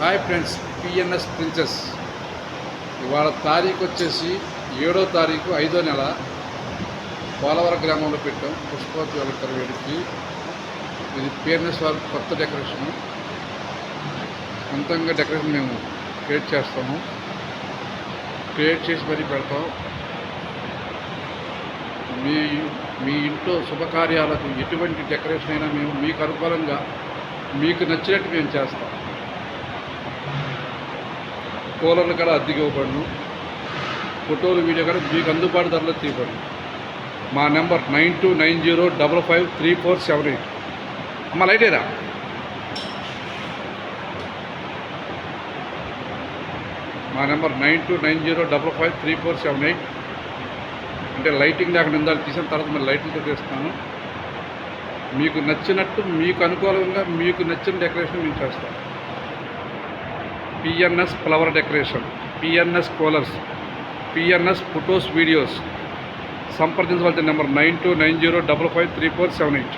Hi friends, PNS princess. ఇవాళ తారీఖు వచ్చేసి 7వ తారీఖు 5వ నెల పోలవరం గ్రామంలో పెట్టాం. పుష్పవతి వాళ్ళ వేడికి ఇది పిఎన్ఎస్ వారి కొత్త డెకరేషన్. సొంతంగా డెకరేషన్ మేము క్రియేట్ చేస్తాము. క్రియేట్ చేసి మరీ పెడతాం. మీ ఇంట్లో శుభకార్యాలకు ఎటువంటి డెకరేషన్ అయినా మేము మీకు అనుకూలంగా మీకు నచ్చినట్టు మేము చేస్తాం. కూలర్లు కూడా అద్దెకి ఇవ్వబడును. ఫోటోలు వీడియో కూడా మీకు అందుబాటు ధరలో తీయబడును. మా నెంబర్ 9290553478. అమ్మ లైటేరా. మా నెంబర్ 9290553478. అంటే లైటింగ్ లేకుండా ఇందాక తీసిన తర్వాత మరి లైటింగ్తో తీస్తాను. మీకు నచ్చినట్టు మీకు అనుకూలంగా మీకు నచ్చిన డెకరేషన్ మేము చేస్తాం. PNS flower decoration, PNS coolers, PNS photos videos. సంప్రదించవలసిన నెంబర్ 9290553478.